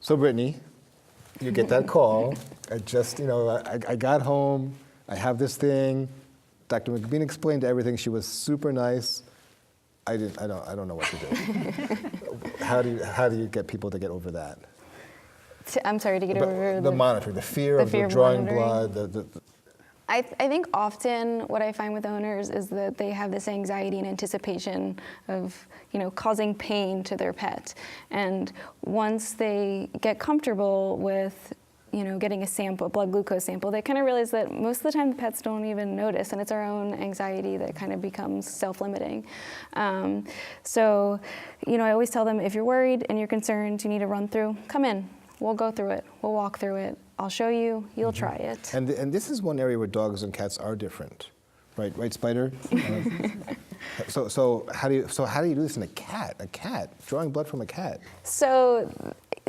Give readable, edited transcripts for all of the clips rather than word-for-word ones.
So Brittney, you get that call. I just, I got home. I have this thing. Dr. MacPete explained everything. She was super nice. I don't know what to do. How do you get people to get over that? I'm sorry, to get over the monitoring, the fear of drawing blood. I think often what I find with owners is that they have this anxiety and anticipation of, causing pain to their pet. And once they get comfortable with, getting a blood glucose sample, they kind of realize that most of the time the pets don't even notice, and it's our own anxiety that kind of becomes self-limiting. So, I always tell them, if you're worried and you're concerned, you need to run through, come in. We'll go through it. We'll walk through it. I'll show you. You'll try it. And this is one area where dogs and cats are different, right, Spider? So how do you do this in a cat? A cat drawing blood from a cat? So,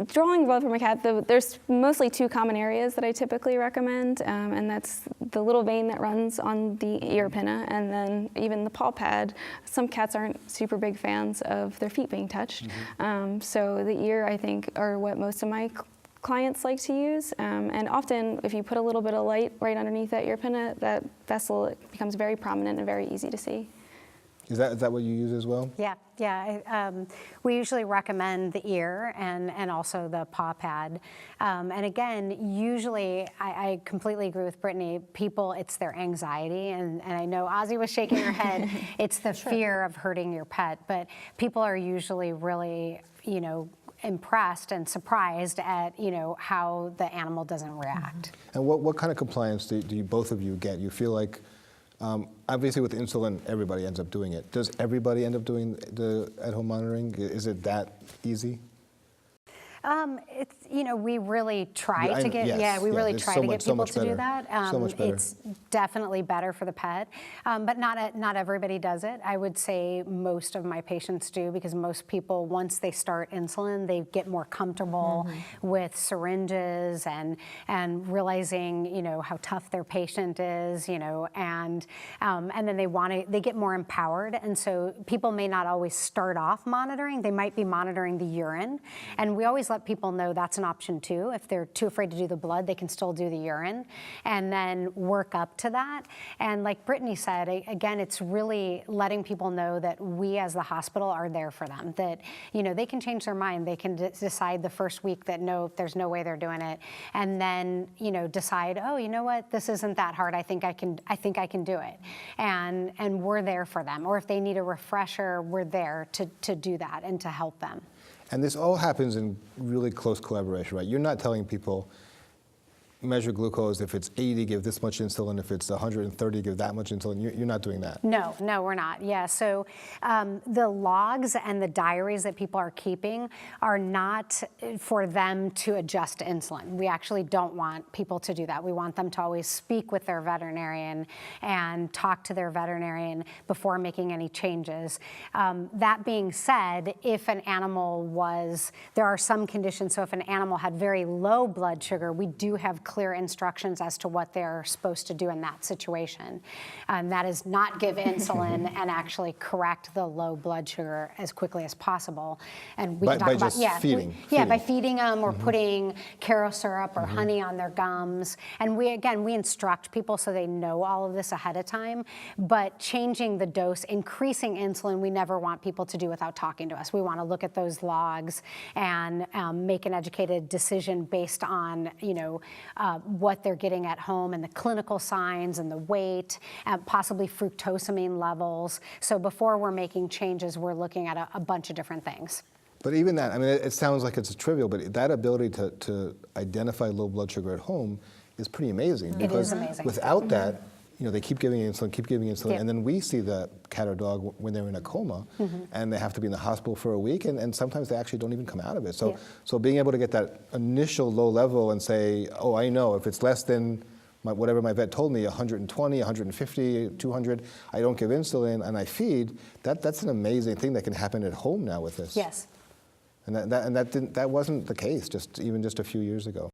drawing blood from a cat, there's mostly two common areas that I typically recommend, and that's the little vein that runs on the ear pinna, and then even the paw pad. Some cats aren't super big fans of their feet being touched, so the ear, I think, are what most of my clients like to use, and often if you put a little bit of light right underneath that ear pinna, that vessel becomes very prominent and very easy to see. Is that what you use as well? Yeah. We usually recommend the ear and also the paw pad. And again, usually I completely agree with Brittney. People, it's their anxiety, and I know Ozzy was shaking her head. It's the fear of hurting your pet, but people are usually really, impressed and surprised at how the animal doesn't react. And what kind of compliance do you both of you get? You feel like, obviously with insulin, everybody ends up doing it. Does everybody end up doing the at-home monitoring? Is it that easy? It's, we really try to get, try to get people to do that. So much better. It's definitely better for the pet, but not everybody does it. I would say most of my patients do, because most people, once they start insulin, they get more comfortable with syringes and realizing, how tough their patient is, and then they get more empowered. And so people may not always start off monitoring. They might be monitoring the urine, and we always let people know that's an option too. If they're too afraid to do the blood, they can still do the urine, and then work up to that. And like Brittney said, again, it's really letting people know that we as the hospital are there for them, that, they can change their mind. They can decide the first week that no, there's no way they're doing it. And then, decide, oh, you know what, this isn't that hard. I think I can do it. And we're there for them. Or if they need a refresher, we're there to do that and to help them. And this all happens in really close collaboration, right? You're not telling people, measure glucose, if it's 80, give this much insulin, if it's 130, give that much insulin. You're not doing that. No, we're not. Yeah, so the logs and the diaries that people are keeping are not for them to adjust insulin. We actually don't want people to do that. We want them to always speak with their veterinarian and talk to their veterinarian before making any changes. That being said, if an animal there are some conditions, so if an animal had very low blood sugar, we do have clear instructions as to what they're supposed to do in that situation. That is not give insulin and actually correct the low blood sugar as quickly as possible. And we can talk about feeding. By feeding them or putting Caro syrup or honey on their gums. And we instruct people so they know all of this ahead of time. But changing the dose, increasing insulin, we never want people to do without talking to us. We want to look at those logs and make an educated decision based on what they're getting at home and the clinical signs and the weight, possibly fructosamine levels. So before we're making changes, we're looking at a bunch of different things. But even that, it sounds like it's trivial, but that ability to identify low blood sugar at home is pretty amazing. It is amazing. Without that, they keep giving insulin, and then we see the cat or dog when they're in a coma, and they have to be in the hospital for a week, and sometimes they actually don't even come out of it. So being able to get that initial low level and say, oh, I know, if it's less than whatever my vet told me, 120, 150, 200, I don't give insulin, and I feed, that's an amazing thing that can happen at home now with this. Yes. And that wasn't the case even just a few years ago.